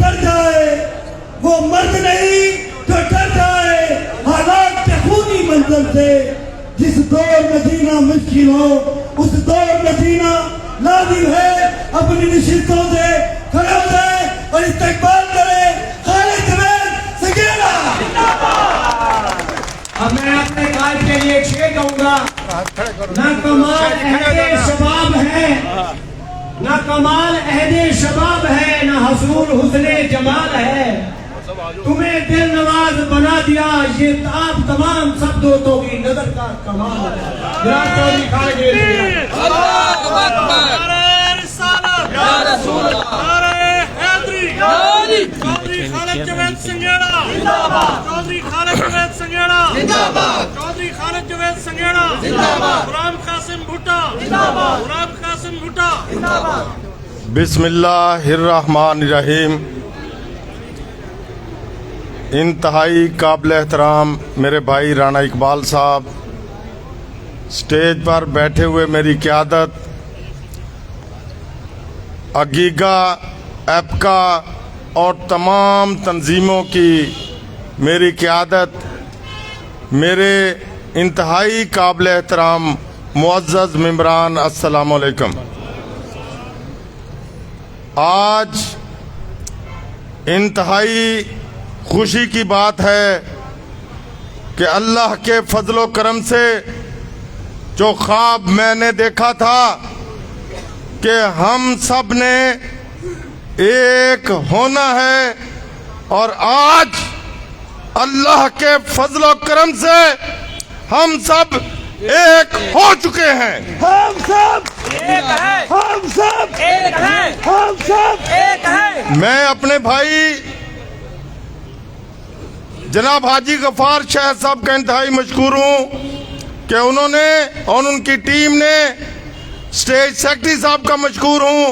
डर जाए वो मर्द नहीं जो डर जाए हालात के खूनी मंजर से। जिस दौर में जीना मुश्किल हो उस दौर में जीना लाजिम है। अपनी निश्चितों से खड़े हो जाए और इस्तेकबाल करे खालिद जवेद संगेड़ा। अब मैं अपने कायद के लिए शेर कहूंगा, ना कमाल अहदे शबाब है, ना कमाल अहदे शबाब है, ना हसूल हुस्ने जमाल है। तुम्हें दिल नवाज बना दिया ये आप तमाम सब दोस्तों की नजर का कमाल बिस्मिल्लाहिर्रहमानिर्रहीम। इंतहाई काबिल एहतराम मेरे भाई राणा इकबाल साहब, स्टेज पर बैठे हुए मेरी क़यादत, अगीगा एपका और तमाम तंजीमों की मेरी क़यादत, मेरे इंतहाई काबिल एहतराम मुअज़्ज़ज़ मेंबरान, अस्सलामु अलैकुम। आज इंतहाई खुशी की बात है कि अल्लाह के फजलो करम से जो ख्वाब मैंने देखा था कि हम सब ने एक होना है, और आज अल्लाह के फजलो करम से हम सब एक हो चुके हैं। हम सब एक हैं, हम सब एक हैं, हम सब एक हैं। मैं अपने भाई जनाब हाजी गफार शाह साहब का इंतहाई मशकूर हूँ कि उन्होंने और उनकी टीम ने, स्टेज सेक्रेटरी साहब का मशकूर हूँ,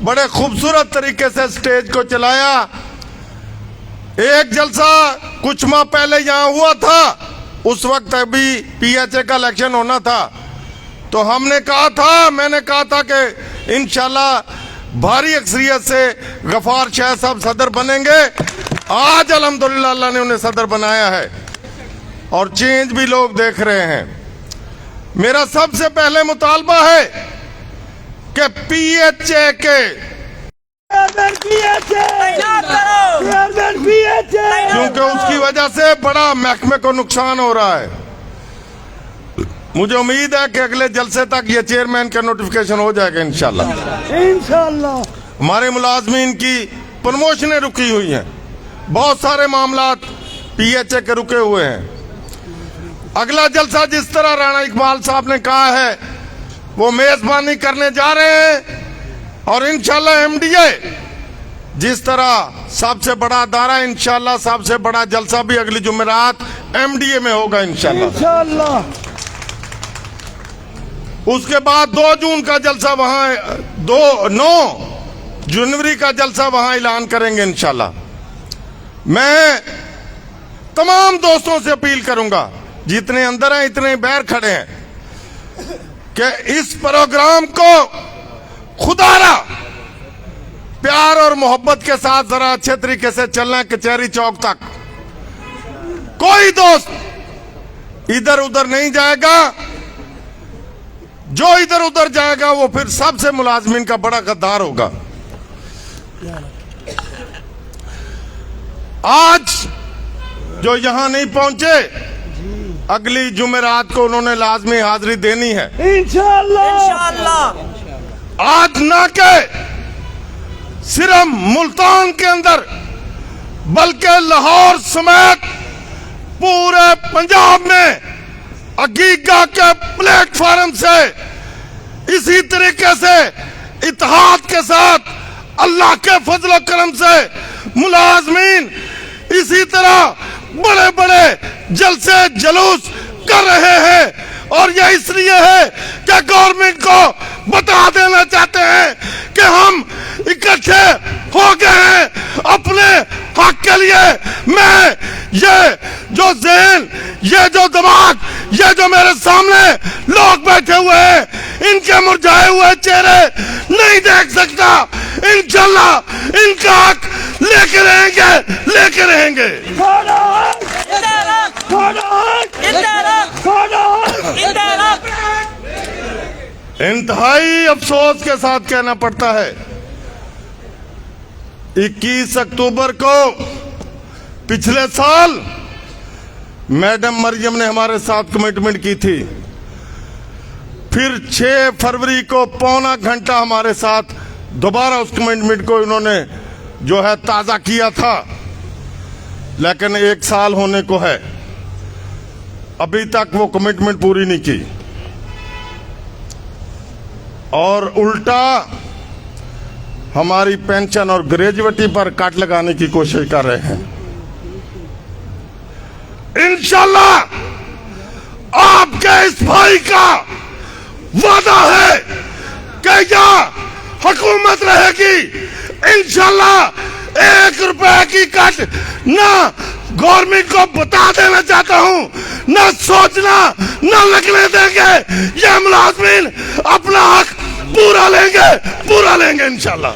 बड़े खूबसूरत तरीके से स्टेज को चलाया। एक जलसा कुछ माह पहले यहाँ हुआ था, उस वक्त अभी PHA का इलेक्शन होना था, तो हमने कहा था, मैंने कहा था कि इंशाल्लाह भारी अक्सरियत से गफार शाह साहब सदर बनेंगे। आज अल्हम्दुलिल्लाह अल्लाह ने उन्हें सदर बनाया है और चेंज भी लोग देख रहे हैं। मेरा सबसे पहले मुतालबा है कि PHA के क्योंकि उसकी वजह से बड़ा महकमे को नुकसान हो रहा है। मुझे उम्मीद है कि अगले जलसे तक ये चेयरमैन का नोटिफिकेशन हो जाएगा इंशाल्लाह। हमारे मुलाजमीन की प्रमोशनें रुकी हुई हैं, बहुत सारे मामलात PHA के रुके हुए हैं। अगला जलसा जिस तरह राणा इकबाल साहब ने कहा है वो मेजबानी करने जा रहे हैं, और इंशाल्लाह MDA जिस तरह सबसे बड़ा अदारा, इंशाल्लाह सबसे बड़ा जलसा भी अगली जुमेरात MDA में होगा इंशाल्लाह। उसके बाद 2 जून का जलसा वहां, 9 जनवरी का जलसा वहां ऐलान करेंगे इंशाल्लाह। मैं तमाम दोस्तों से अपील करूंगा, जितने अंदर हैं इतने बाहर खड़े हैं, कि इस प्रोग्राम को खुदारा प्यार और मोहब्बत के साथ जरा अच्छे तरीके से चलना है। कचहरी चौक तक कोई दोस्त इधर उधर नहीं जाएगा, जो इधर उधर जाएगा वो फिर सबसे मुलाजमीन का बड़ा गद्दार होगा। आज जो यहां नहीं पहुंचे, अगली जुमेरात को उन्होंने लाजमी हाजिरी देनी है इंशाल्लाह। आज ना के सिर्फ मुल्तान के अंदर बल्कि लाहौर समेत पूरे पंजाब में अगीगा के प्लेटफॉर्म से इसी तरीके से इत्तेहाद के साथ अल्लाह के फजल करम से मुलाजमीन इसी तरह बड़े बड़े जलसे जुलूस कर रहे हैं। और यह इसलिए है कि गवर्नमेंट को बता देना चाहते हैं कि हम इकट्ठे हो गए हैं अपने हक के लिए। मैं ये जो ज़हन, ये जो दिमाग, ये जो मेरे सामने लोग बैठे हुए हैं, इनके मुरझाए हुए चेहरे नहीं देख सकता। इंशाल्लाह इनका हक ले लेके रहेंगे, लेके रहेंगे। इंतहाई अफसोस के साथ कहना पड़ता है, 21 अक्टूबर को पिछले साल मैडम मरियम ने हमारे साथ कमिटमेंट की थी। फिर 6 फरवरी को पौना घंटा हमारे साथ दोबारा उस कमिटमेंट को इन्होंने जो है ताजा किया था, लेकिन 1 साल होने को है, अभी तक वो कमिटमेंट पूरी नहीं की और उल्टा हमारी पेंशन और ग्रेजुएटी पर कट लगाने की कोशिश कर रहे हैं। इंशाल्लाह आपके इस भाई का वादा है कि यहाँ हुकूमत रहेगी, इंशाल्लाह 1 रुपए की कट ना गवर्नमेंट को बता देना चाहता हूं, ना सोचना ना लगने देंगे। ये मुलाजमीन अपना हक पूरा लेंगे इंशाल्लाह।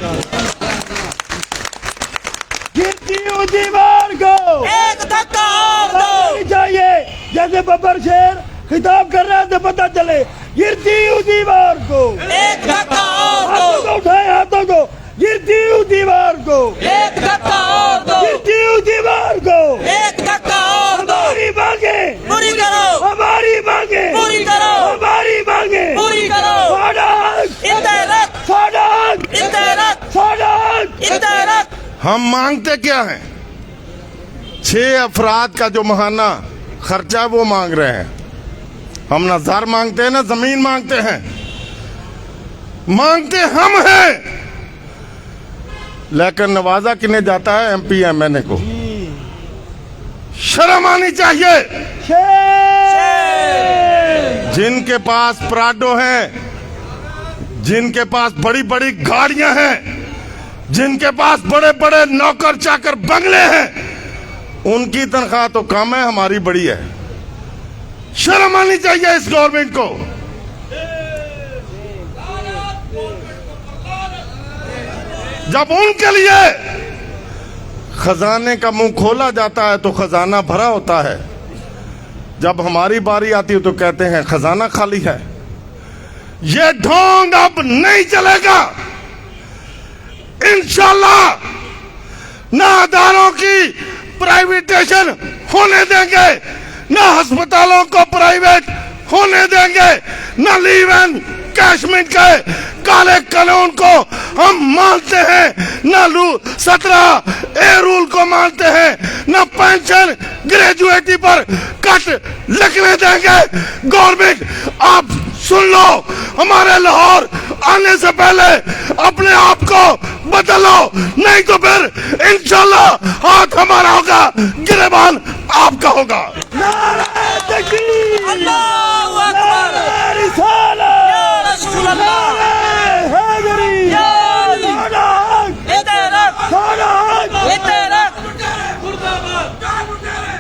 गिरती हुई दीवार को एक धक्का और दो। चाहिए जैसे बब्बर शेर खिताब कर रहे थे, पता चले गिरती हुई दीवार को एक धक्का और हाथों दो। को उठाए, हाथों को, गिरती हुई दीवार को एक धक्का और दो। गिरती हुई दीवार को एक धक्का और दो। हमारी मांगे पूरी करो, हमारी मांगे पूरी करो, हमारी मांगे पूरी करो। साडा हक, इंतहरत, साडा हक, इंतहरत, साडा हक। इंतहरत। हम मांगते क्या हैं? 6 अफराद का जो महाना खर्चा वो मांग रहे हैं। हम ना ज़र मांगते हैं ना जमीन मांगते हैं, मांगते हम हैं। लेकिन नवाजा किन्हें जाता है? MP MNA को। शर्म आनी चाहिए। जिनके पास प्राडो हैं, जिनके पास बड़ी बड़ी गाड़ियां हैं, जिनके पास बड़े बड़े नौकर चाकर बंगले हैं, उनकी तनख्वाह तो कम है, हमारी बड़ी है। शर्म आनी चाहिए इस गवर्नमेंट को। जब उनके लिए खजाने का मुंह खोला जाता है तो खजाना भरा होता है, जब हमारी बारी आती है तो कहते हैं खजाना खाली है। ये ढोंग अब नहीं चलेगा इंशाल्लाह। ना अदारों की प्राइवेटाइजेशन होने देंगे, ना अस्पतालों को प्राइवेट होने देंगे, ना लीव एंड कैशमेंट के काले कानून को हम मानते हैं, ना 17A रूल को मानते हैं, ना पेंशन ग्रेजुएटी पर कट लगने देंगे। गवर्नमेंट आप सुन लो, हमारे लाहौर आने से पहले अपने आप को बदलो, नहीं तो फिर इंशाल्लाह हाथ हमारा होगा, गिरबान आपका होगा। नारे तकबीर, अल्लाहु अकबर। नारे रिसालत, या रसूल अल्लाह। नारे हैदरी, या अली। साडा हक, इंतहरत, साडा हक। इंतहरत।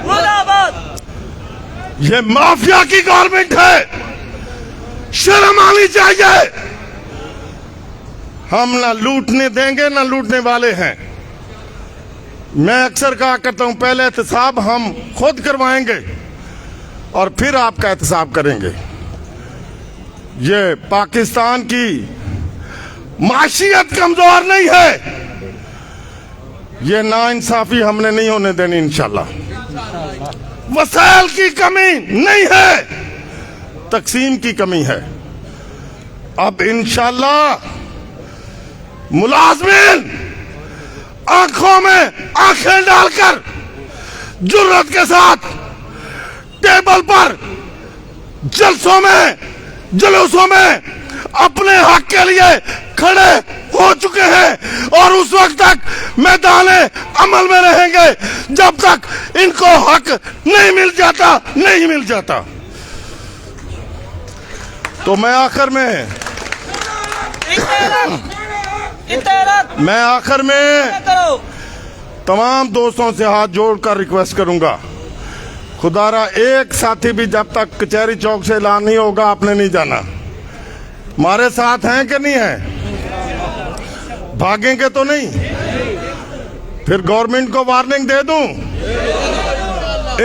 मुर्दाबाद। ये माफिया की गवर्नमेंट है, शर्म आनी चाहिए। हम ना लूटने देंगे ना लूटने वाले हैं। मैं अक्सर कहा करता हूं, पहले एहतसाब हम खुद करवाएंगे और फिर आपका एहतसाब करेंगे। ये पाकिस्तान की माशियत कमजोर नहीं है, ये नाइंसाफी हमने नहीं होने देनी इंशाल्लाह। वसाइल की कमी नहीं है, तकसीम की कमी है। अब इंशाल्लाह मुलाजमीन आंखों में आंखें डालकर जुर्रत के साथ टेबल पर जलसों में जुलूसों में अपने हक के लिए खड़े हो चुके हैं और उस वक्त तक मैदान अमल में रहेंगे जब तक इनको हक नहीं मिल जाता। तो मैं आखिर में करो। तमाम दोस्तों से हाथ जोड़कर रिक्वेस्ट करूंगा, खुदारा एक साथी भी जब तक कचहरी चौक से ऐलान नहीं होगा आपने नहीं जाना। हमारे साथ हैं कि नहीं है? भागेंगे तो नहीं? फिर गवर्नमेंट को वार्निंग दे दूं,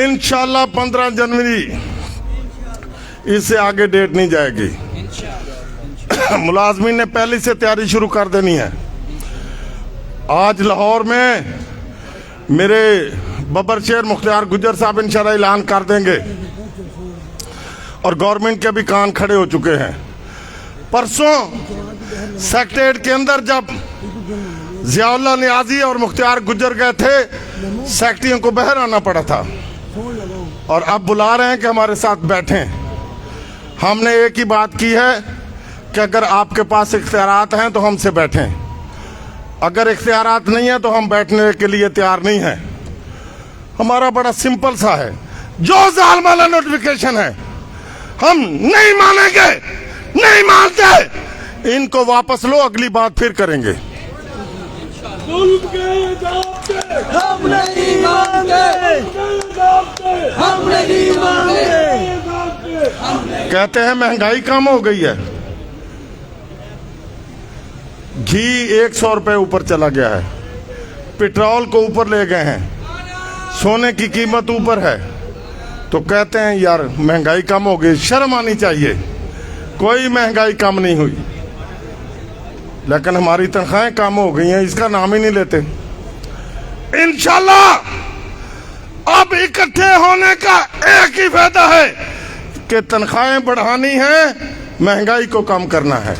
इंशाल्लाह 15 जनवरी इससे आगे डेट नहीं जाएगी। मुलाजमीन ने पहले से तैयारी शुरू कर देनी है। आज लाहौर में मेरे बबर शेर मुख्तार गुजर साहब इंशाल्लाह ऐलान कर देंगे और गवर्नमेंट के भी कान खड़े हो चुके हैं। परसों सेक्रेटेरिएट के अंदर जब जियाउल्लाह नियाजी और मुख्तार गुजर गए थे, सेक्रेटरियों को बाहर आना पड़ा था और अब बुला रहे हैं कि हमारे साथ बैठें। हमने एक ही बात की है कि अगर आपके पास इख्तियारात हैं तो हमसे बैठें, अगर इख्तियारात नहीं है तो हम बैठने के लिए तैयार नहीं हैं। हमारा बड़ा सिंपल सा है, जो जालिम वाला नोटिफिकेशन है हम नहीं मानेंगे, नहीं मानते, इनको वापस लो, अगली बात फिर करेंगे। हम नहीं मानते, हम नहीं मानते। कहते हैं महंगाई कम हो गई है, घी 100 रुपए ऊपर चला गया है, पेट्रोल को ऊपर ले गए हैं, सोने की कीमत ऊपर है, तो कहते हैं यार महंगाई कम हो गई। शर्म आनी चाहिए, कोई महंगाई कम नहीं हुई, लेकिन हमारी तनख्वाहें कम हो गई हैं, इसका नाम ही नहीं लेते। इंशाल्लाह अब इकट्ठे होने का एक ही फायदा है कि तनख्वाहें बढ़ानी है, महंगाई को कम करना है।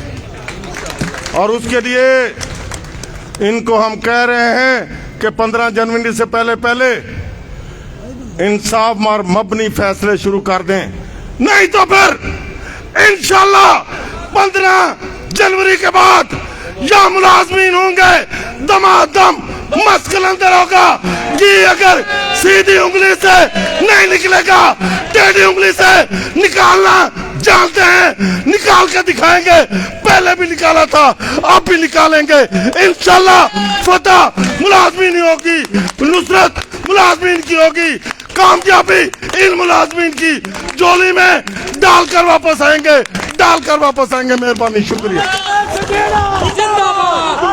और उसके लिए इनको हम कह रहे हैं कि 15 जनवरी से पहले पहले इंसाफ और मबनी फैसले शुरू कर दें, नहीं तो फिर इंशाल्लाह 15 जनवरी के बाद या मुलाजमीन होंगे दमादम, मस्कल अंदर होगा। ये अगर सीधी उंगली से नहीं निकलेगा, टेढ़ी उंगली से निकालना जानते हैं, निकाल के दिखाएंगे। पहले भी निकाला था, अब भी निकालेंगे। इंशाल्लाह फतह मुलाजमीन होगी, नुसरत मुलाजमीन की होगी, कामयाबी इन मुलाजमीन की झोली में डालकर वापस आएंगे, डालकर वापस आएंगे। मेहरबानी, शुक्रिया। जिंदाबाद।